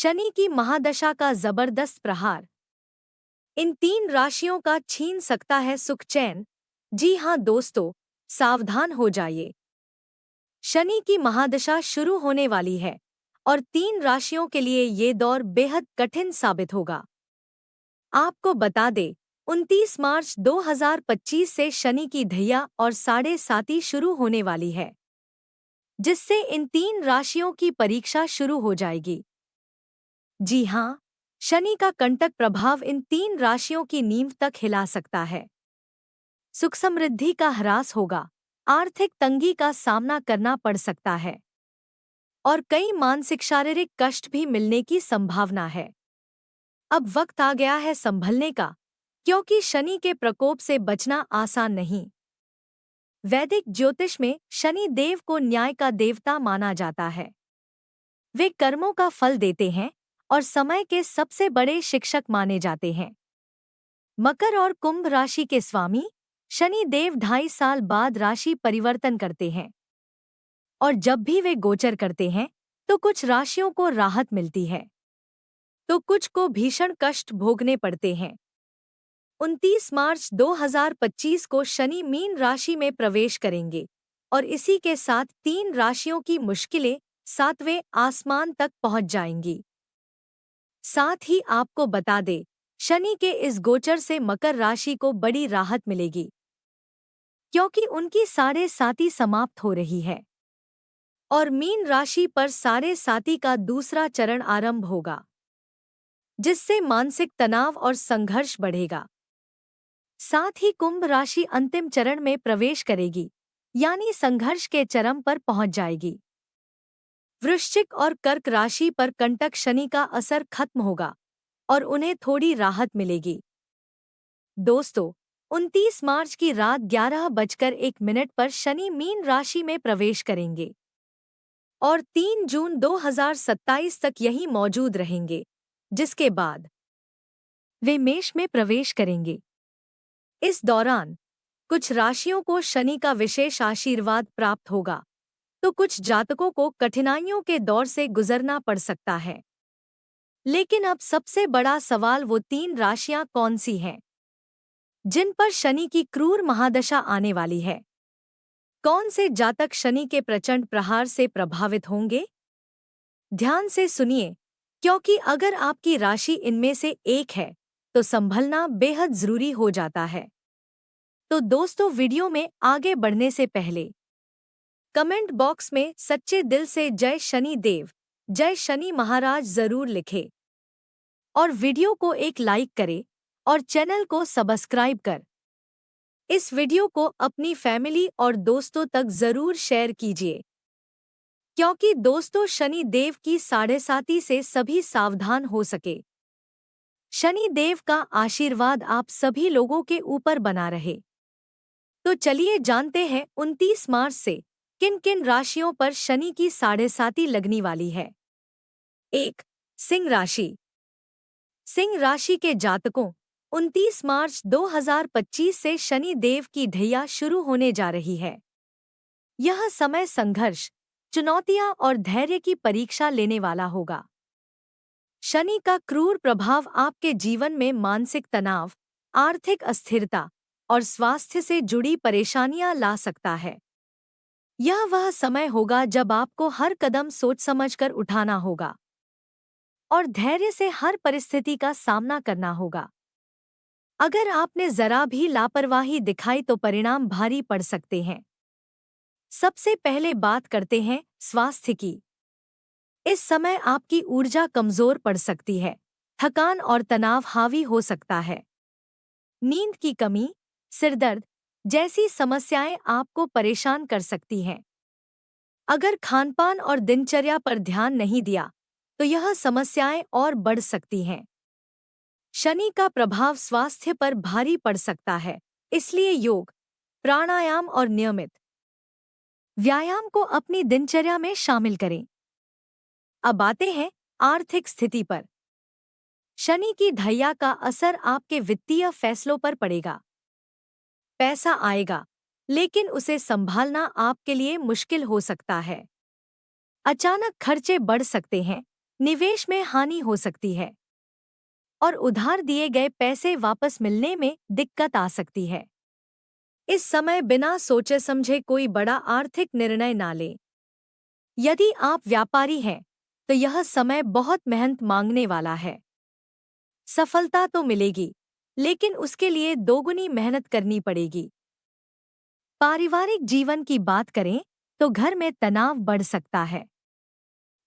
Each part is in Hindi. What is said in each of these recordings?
शनि की महादशा का जबरदस्त प्रहार इन 3 राशियों का छीन सकता है सुख चैन। जी हाँ दोस्तों, सावधान हो जाइए। शनि की महादशा शुरू होने वाली है और 3 राशियों के लिए ये दौर बेहद कठिन साबित होगा। आपको बता दें, 29 मार्च 2025 से शनि की ढैया और साढ़े साती शुरू होने वाली है, जिससे इन 3 राशियों की परीक्षा शुरू हो जाएगी। जी हाँ, शनि का कंटक प्रभाव इन 3 राशियों की नींव तक हिला सकता है। सुख समृद्धि का ह्रास होगा, आर्थिक तंगी का सामना करना पड़ सकता है और कई मानसिक शारीरिक कष्ट भी मिलने की संभावना है। अब वक्त आ गया है संभलने का, क्योंकि शनि के प्रकोप से बचना आसान नहीं। वैदिक ज्योतिष में शनि देव को न्याय का देवता माना जाता है। वे कर्मों का फल देते हैं और समय के सबसे बड़े शिक्षक माने जाते हैं। मकर और कुंभ राशि के स्वामी शनि देव 2.5 साल बाद राशि परिवर्तन करते हैं और जब भी वे गोचर करते हैं तो कुछ राशियों को राहत मिलती है तो कुछ को भीषण कष्ट भोगने पड़ते हैं। 29 मार्च 2025 को शनि मीन राशि में प्रवेश करेंगे और इसी के साथ 3 राशियों की मुश्किलें 7वें आसमान तक पहुंच जाएंगी। साथ ही आपको बता दें, शनि के इस गोचर से मकर राशि को बड़ी राहत मिलेगी, क्योंकि उनकी साढ़े साती समाप्त हो रही है और मीन राशि पर साढ़े साती का दूसरा चरण आरंभ होगा, जिससे मानसिक तनाव और संघर्ष बढ़ेगा। साथ ही कुंभ राशि अंतिम चरण में प्रवेश करेगी, यानी संघर्ष के चरम पर पहुंच जाएगी। वृश्चिक और कर्क राशि पर कंटक शनि का असर खत्म होगा और उन्हें थोड़ी राहत मिलेगी। दोस्तों, 29 मार्च की रात 11:01 पर शनि मीन राशि में प्रवेश करेंगे और 3 जून 2027 तक यहीं मौजूद रहेंगे, जिसके बाद वे मेष में प्रवेश करेंगे। इस दौरान कुछ राशियों को शनि का विशेष आशीर्वाद प्राप्त होगा, तो कुछ जातकों को कठिनाइयों के दौर से गुजरना पड़ सकता है। लेकिन अब सबसे बड़ा सवाल, वो 3 राशियां कौन सी हैं जिन पर शनि की क्रूर महादशा आने वाली है? कौन से जातक शनि के प्रचंड प्रहार से प्रभावित होंगे? ध्यान से सुनिए, क्योंकि अगर आपकी राशि इनमें से एक है तो संभलना बेहद जरूरी हो जाता है। तो दोस्तों, वीडियो में आगे बढ़ने से पहले कमेंट बॉक्स में सच्चे दिल से जय शनि देव, जय शनि महाराज जरूर लिखें और वीडियो को एक लाइक करें और चैनल को सब्सक्राइब कर इस वीडियो को अपनी फैमिली और दोस्तों तक जरूर शेयर कीजिए, क्योंकि दोस्तों, शनि देव की साढ़े साती से सभी सावधान हो सके। शनि देव का आशीर्वाद आप सभी लोगों के ऊपर बना रहे। तो चलिए जानते हैं 29 मार्च से किन किन राशियों पर शनि की साढ़े साती लगने वाली है। 1. सिंह राशि। सिंह राशि के जातकों, 29 मार्च 2025 से शनि देव की ढैया शुरू होने जा रही है। यह समय संघर्ष, चुनौतियां और धैर्य की परीक्षा लेने वाला होगा। शनि का क्रूर प्रभाव आपके जीवन में मानसिक तनाव, आर्थिक अस्थिरता और स्वास्थ्य से जुड़ी परेशानियां ला सकता है। यह वह समय होगा जब आपको हर कदम सोच समझकर उठाना होगा और धैर्य से हर परिस्थिति का सामना करना होगा। अगर आपने जरा भी लापरवाही दिखाई तो परिणाम भारी पड़ सकते हैं। सबसे पहले बात करते हैं स्वास्थ्य की। इस समय आपकी ऊर्जा कमजोर पड़ सकती है, थकान और तनाव हावी हो सकता है। नींद की कमी, सिरदर्द जैसी समस्याएं आपको परेशान कर सकती हैं। अगर खानपान और दिनचर्या पर ध्यान नहीं दिया तो यह समस्याएं और बढ़ सकती हैं। शनि का प्रभाव स्वास्थ्य पर भारी पड़ सकता है, इसलिए योग, प्राणायाम और नियमित व्यायाम को अपनी दिनचर्या में शामिल करें। अब आते हैं आर्थिक स्थिति पर। शनि की ढैया का असर आपके वित्तीय फैसलों पर पड़ेगा। पैसा आएगा, लेकिन उसे संभालना आपके लिए मुश्किल हो सकता है। अचानक खर्चे बढ़ सकते हैं निवेश में हानि हो सकती है और उधार दिए गए पैसे वापस मिलने में दिक्कत आ सकती है। इस समय बिना सोचे समझे कोई बड़ा आर्थिक निर्णय ना लें। यदि आप व्यापारी हैं, तो यह समय बहुत मेहनत मांगने वाला है। सफलता तो मिलेगी, लेकिन उसके लिए दोगुनी मेहनत करनी पड़ेगी। पारिवारिक जीवन की बात करें तो घर में तनाव बढ़ सकता है।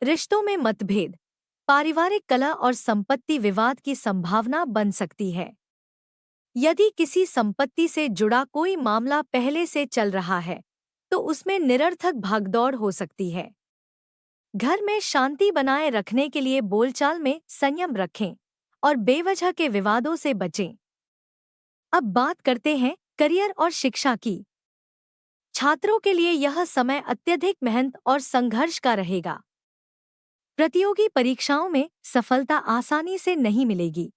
रिश्तों में मतभेद, पारिवारिक कलह और संपत्ति विवाद की संभावना बन सकती है। यदि किसी संपत्ति से जुड़ा कोई मामला पहले से चल रहा है, तो उसमें निरर्थक भागदौड़ हो सकती है। घर में शांति बनाए रखने के लिए बोलचाल में संयम रखें और बेवजह के विवादों से बचें। अब बात करते हैं करियर और शिक्षा की। छात्रों के लिए यह समय अत्यधिक मेहनत और संघर्ष का रहेगा। प्रतियोगी परीक्षाओं में सफलता आसानी से नहीं मिलेगी,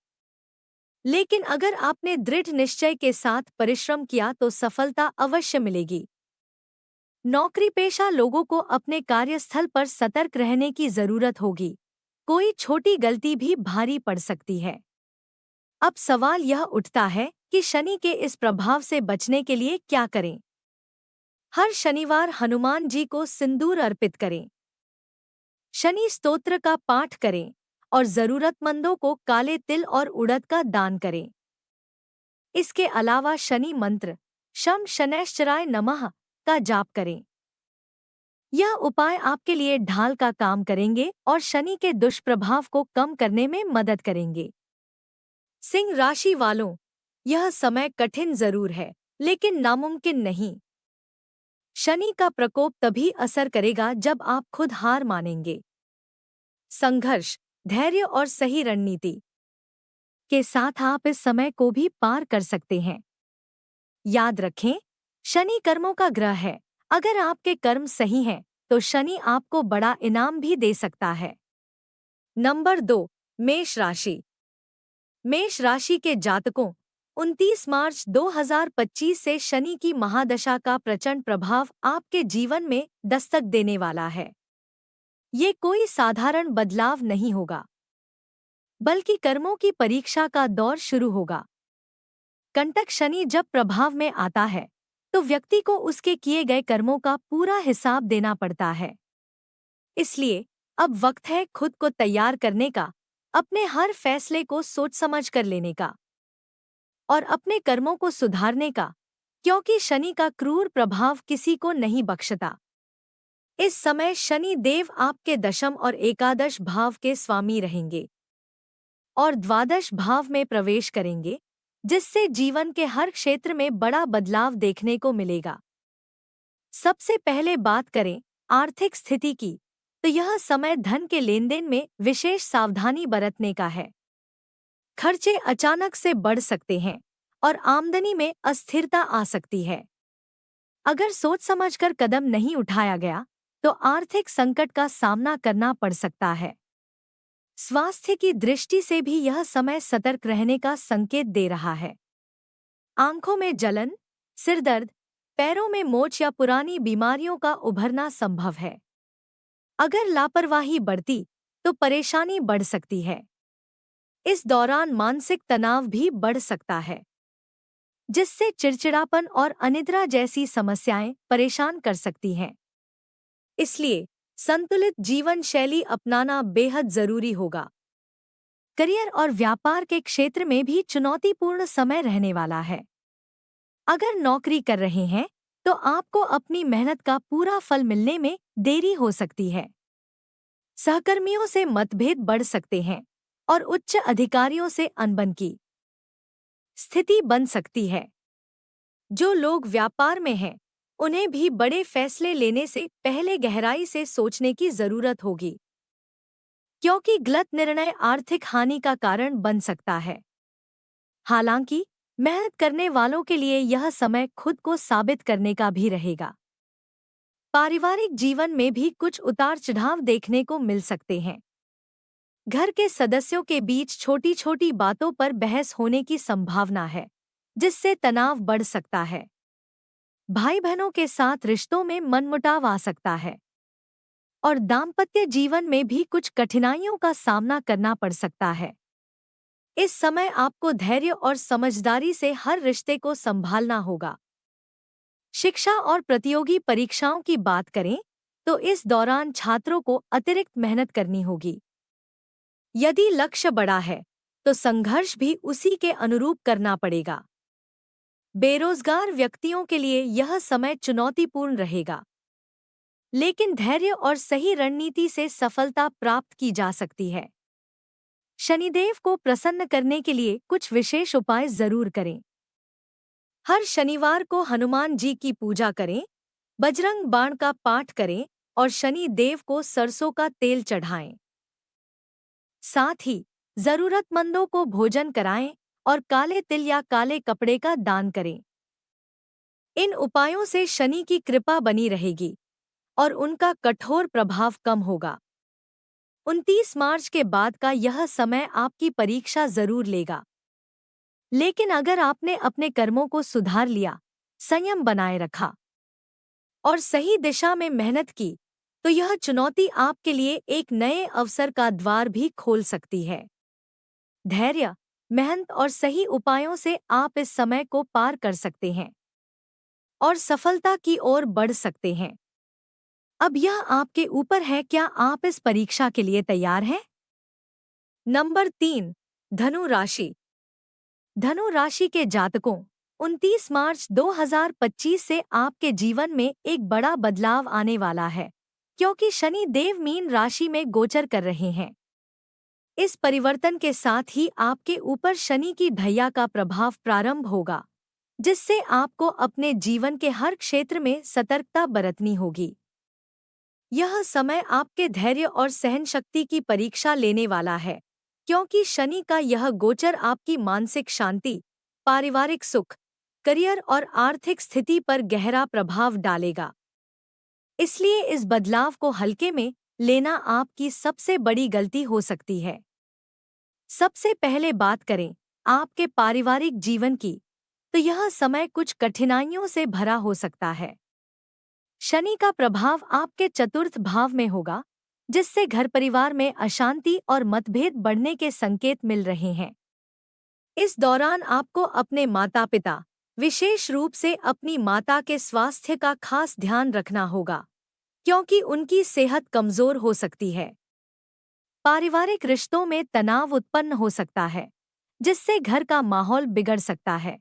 लेकिन अगर आपने दृढ़ निश्चय के साथ परिश्रम किया तो सफलता अवश्य मिलेगी। नौकरी पेशा लोगों को अपने कार्यस्थल पर सतर्क रहने की जरूरत होगी। कोई छोटी गलती भी भारी पड़ सकती है। अब सवाल यह उठता है कि शनि के इस प्रभाव से बचने के लिए क्या करें। हर शनिवार हनुमान जी को सिंदूर अर्पित करें। शनि स्तोत्र का पाठ करें और जरूरतमंदों को काले तिल और उड़द का दान करें। इसके अलावा शनि मंत्र शम शनैश्चराय नमः का जाप करें। यह उपाय आपके लिए ढाल का काम करेंगे और शनि के दुष्प्रभाव को कम करने में मदद करेंगे। सिंह राशि वालों, यह समय कठिन जरूर है, लेकिन नामुमकिन नहीं। शनि का प्रकोप तभी असर करेगा जब आप खुद हार मानेंगे। संघर्ष, धैर्य और सही रणनीति के साथ आप इस समय को भी पार कर सकते हैं। याद रखें, शनि कर्मों का ग्रह है। अगर आपके कर्म सही हैं, तो शनि आपको बड़ा इनाम भी दे सकता है। नंबर 2, मेष राशि। मेष राशि के जातकों, 29 मार्च 2025 से शनि की महादशा का प्रचंड प्रभाव आपके जीवन में दस्तक देने वाला है। ये कोई साधारण बदलाव नहीं होगा, बल्कि कर्मों की परीक्षा का दौर शुरू होगा। कंटक शनि जब प्रभाव में आता है, तो व्यक्ति को उसके किए गए कर्मों का पूरा हिसाब देना पड़ता है। इसलिए अब वक्त है खुद को तैयार करने का, अपने हर फैसले को सोच समझ कर लेने का और अपने कर्मों को सुधारने का, क्योंकि शनि का क्रूर प्रभाव किसी को नहीं बख्शता। इस समय शनि देव आपके दशम और एकादश भाव के स्वामी रहेंगे और द्वादश भाव में प्रवेश करेंगे, जिससे जीवन के हर क्षेत्र में बड़ा बदलाव देखने को मिलेगा। सबसे पहले बात करें आर्थिक स्थिति की, तो यह समय धन के लेनदेन में विशेष सावधानी बरतने का है। खर्चे अचानक से बढ़ सकते हैं और आमदनी में अस्थिरता आ सकती है। अगर सोच समझकर कदम नहीं उठाया गया, तो आर्थिक संकट का सामना करना पड़ सकता है। स्वास्थ्य की दृष्टि से भी यह समय सतर्क रहने का संकेत दे रहा है। आंखों में जलन, सिर दर्द, पैरों में मोच या पुरानी बीमारियों का उभरना संभव है। अगर लापरवाही बढ़ती, तो परेशानी बढ़ सकती है। इस दौरान मानसिक तनाव भी बढ़ सकता है, जिससे चिड़चिड़ापन और अनिद्रा जैसी समस्याएं परेशान कर सकती हैं। इसलिए संतुलित जीवन शैली अपनाना बेहद जरूरी होगा। करियर और व्यापार के क्षेत्र में भी चुनौतीपूर्ण समय रहने वाला है। अगर नौकरी कर रहे हैं, तो आपको अपनी मेहनत का पूरा फल मिलने में देरी हो सकती है। सहकर्मियों से मतभेद बढ़ सकते हैं और उच्च अधिकारियों से अनबन की स्थिति बन सकती है। जो लोग व्यापार में हैं, उन्हें भी बड़े फैसले लेने से पहले गहराई से सोचने की जरूरत होगी, क्योंकि गलत निर्णय आर्थिक हानि का कारण बन सकता है। हालांकि मेहनत करने वालों के लिए यह समय खुद को साबित करने का भी रहेगा। पारिवारिक जीवन में भी कुछ उतार चढ़ाव देखने को मिल सकते हैं। घर के सदस्यों के बीच छोटी छोटी बातों पर बहस होने की संभावना है, जिससे तनाव बढ़ सकता है। भाई बहनों के साथ रिश्तों में मनमुटाव आ सकता है। और दाम्पत्य जीवन में भी कुछ कठिनाइयों का सामना करना पड़ सकता है। इस समय आपको धैर्य और समझदारी से हर रिश्ते को संभालना होगा। शिक्षा और प्रतियोगी परीक्षाओं की बात करें तो इस दौरान छात्रों को अतिरिक्त मेहनत करनी होगी। यदि लक्ष्य बड़ा है तो संघर्ष भी उसी के अनुरूप करना पड़ेगा। बेरोजगार व्यक्तियों के लिए यह समय चुनौतीपूर्ण रहेगा, लेकिन धैर्य और सही रणनीति से सफलता प्राप्त की जा सकती है। शनिदेव को प्रसन्न करने के लिए कुछ विशेष उपाय जरूर करें। हर शनिवार को हनुमान जी की पूजा करें, बजरंग बाण का पाठ करें और शनि देव को सरसों का तेल चढ़ाएं। साथ ही जरूरतमंदों को भोजन कराएं और काले तिल या काले कपड़े का दान करें। इन उपायों से शनि की कृपा बनी रहेगी और उनका कठोर प्रभाव कम होगा। 29 मार्च के बाद का यह समय आपकी परीक्षा जरूर लेगा, लेकिन अगर आपने अपने कर्मों को सुधार लिया, संयम बनाए रखा और सही दिशा में मेहनत की, तो यह चुनौती आपके लिए एक नए अवसर का द्वार भी खोल सकती है। धैर्य, मेहनत और सही उपायों से आप इस समय को पार कर सकते हैं और सफलता की ओर बढ़ सकते हैं। अब यह आपके ऊपर है, क्या आप इस परीक्षा के लिए तैयार हैं? नंबर 3, धनु राशि। धनु राशि के जातकों, 29 मार्च 2025 से आपके जीवन में एक बड़ा बदलाव आने वाला है, क्योंकि शनि देव मीन राशि में गोचर कर रहे हैं। इस परिवर्तन के साथ ही आपके ऊपर शनि की ढैया का प्रभाव प्रारंभ होगा, जिससे आपको अपने जीवन के हर क्षेत्र में सतर्कता बरतनी होगी। यह समय आपके धैर्य और सहनशक्ति की परीक्षा लेने वाला है, क्योंकि शनि का यह गोचर आपकी मानसिक शांति, पारिवारिक सुख, करियर और आर्थिक स्थिति पर गहरा प्रभाव डालेगा। इसलिए इस बदलाव को हल्के में लेना आपकी सबसे बड़ी गलती हो सकती है। सबसे पहले बात करें आपके पारिवारिक जीवन की, तो यह समय कुछ कठिनाइयों से भरा हो सकता है। शनि का प्रभाव आपके चतुर्थ भाव में होगा, जिससे घर परिवार में अशांति और मतभेद बढ़ने के संकेत मिल रहे हैं। इस दौरान आपको अपने माता पिता, विशेष रूप से अपनी माता के स्वास्थ्य का खास ध्यान रखना होगा, क्योंकि उनकी सेहत कमजोर हो सकती है। पारिवारिक रिश्तों में तनाव उत्पन्न हो सकता है, जिससे घर का माहौल बिगड़ सकता है।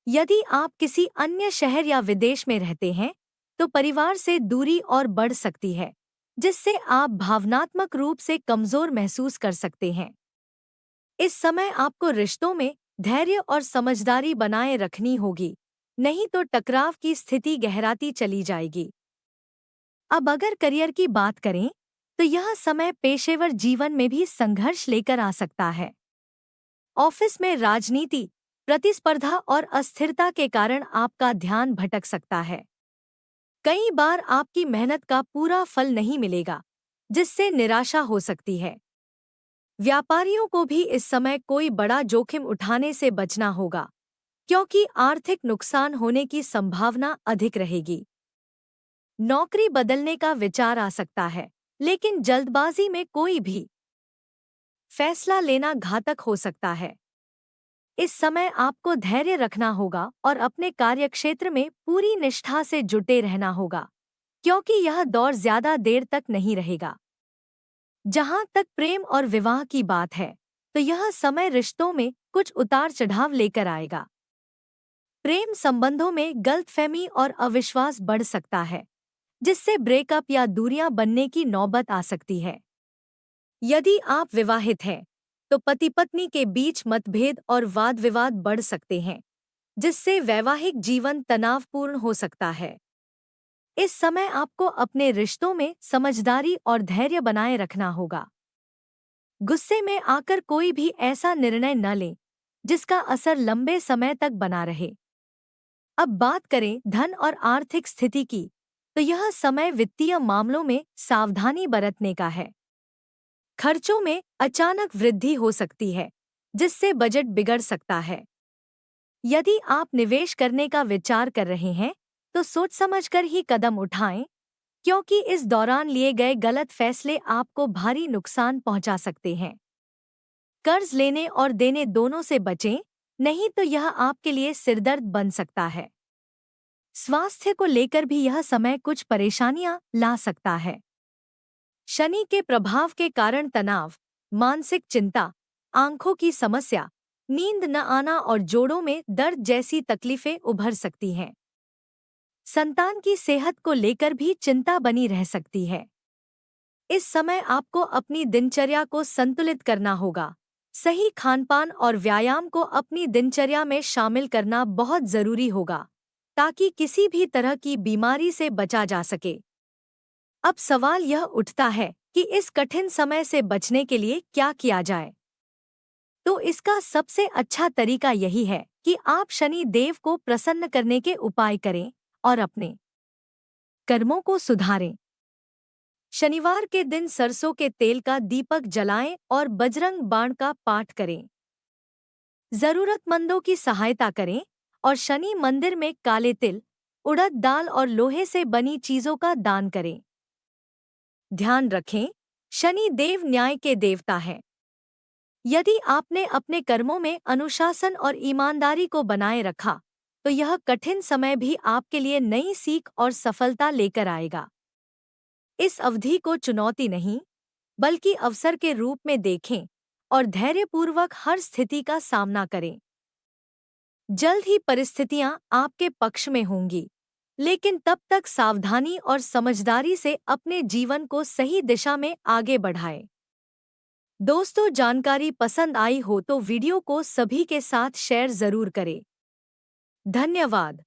यदि आप किसी अन्य शहर या विदेश में रहते हैं, तो परिवार से दूरी और बढ़ सकती है, जिससे आप भावनात्मक रूप से कमजोर महसूस कर सकते हैं। इस समय आपको रिश्तों में धैर्य और समझदारी बनाए रखनी होगी, नहीं तो टकराव की स्थिति गहराती चली जाएगी। अब अगर करियर की बात करें, तो यह समय पेशेवर जीवन में भी संघर्ष लेकर आ सकता है। ऑफिस में राजनीति, प्रतिस्पर्धा और अस्थिरता के कारण आपका ध्यान भटक सकता है। कई बार आपकी मेहनत का पूरा फल नहीं मिलेगा, जिससे निराशा हो सकती है। व्यापारियों को भी इस समय कोई बड़ा जोखिम उठाने से बचना होगा, क्योंकि आर्थिक नुकसान होने की संभावना अधिक रहेगी। नौकरी बदलने का विचार आ सकता है, लेकिन जल्दबाजी में कोई भी फैसला लेना घातक हो सकता है। इस समय आपको धैर्य रखना होगा और अपने कार्यक्षेत्र में पूरी निष्ठा से जुटे रहना होगा, क्योंकि यह दौर ज्यादा देर तक नहीं रहेगा। जहां तक प्रेम और विवाह की बात है, तो यह समय रिश्तों में कुछ उतार चढ़ाव लेकर आएगा। प्रेम संबंधों में गलतफहमी और अविश्वास बढ़ सकता है, जिससे ब्रेकअप या दूरियां बनने की नौबत आ सकती है। यदि आप विवाहित हैं, तो पति पत्नी के बीच मतभेद और वाद विवाद बढ़ सकते हैं, जिससे वैवाहिक जीवन तनावपूर्ण हो सकता है। इस समय आपको अपने रिश्तों में समझदारी और धैर्य बनाए रखना होगा। गुस्से में आकर कोई भी ऐसा निर्णय न लें, जिसका असर लंबे समय तक बना रहे। अब बात करें धन और आर्थिक स्थिति की, तो यह समय वित्तीय मामलों में सावधानी बरतने का है। खर्चों में अचानक वृद्धि हो सकती है, जिससे बजट बिगड़ सकता है। यदि आप निवेश करने का विचार कर रहे हैं, तो सोच समझकर ही कदम उठाएं, क्योंकि इस दौरान लिए गए गलत फैसले आपको भारी नुकसान पहुंचा सकते हैं। कर्ज लेने और देने दोनों से बचें, नहीं तो यह आपके लिए सिरदर्द बन सकता है। स्वास्थ्य को लेकर भी यह समय कुछ परेशानियां ला सकता है। शनि के प्रभाव के कारण तनाव, मानसिक चिंता, आंखों की समस्या, नींद न आना और जोड़ों में दर्द जैसी तकलीफें उभर सकती हैं। संतान की सेहत को लेकर भी चिंता बनी रह सकती है। इस समय आपको अपनी दिनचर्या को संतुलित करना होगा। सही खानपान और व्यायाम को अपनी दिनचर्या में शामिल करना बहुत जरूरी होगा, ताकि किसी भी तरह की बीमारी से बचा जा सके। अब सवाल यह उठता है कि इस कठिन समय से बचने के लिए क्या किया जाए। तो इसका सबसे अच्छा तरीका यही है कि आप शनि देव को प्रसन्न करने के उपाय करें और अपने कर्मों को सुधारें। शनिवार के दिन सरसों के तेल का दीपक जलाएं और बजरंग बाण का पाठ करें। जरूरतमंदों की सहायता करें और शनि मंदिर में काले तिल, उड़द दाल और लोहे से बनी चीजों का दान करें। ध्यान रखें, शनि देव न्याय के देवता हैं। यदि आपने अपने कर्मों में अनुशासन और ईमानदारी को बनाए रखा, तो यह कठिन समय भी आपके लिए नई सीख और सफलता लेकर आएगा। इस अवधि को चुनौती नहीं, बल्कि अवसर के रूप में देखें और धैर्यपूर्वक हर स्थिति का सामना करें। जल्द ही परिस्थितियां आपके पक्ष में होंगी, लेकिन तब तक सावधानी और समझदारी से अपने जीवन को सही दिशा में आगे बढ़ाएं। दोस्तों, जानकारी पसंद आई हो तो वीडियो को सभी के साथ शेयर जरूर करें। धन्यवाद।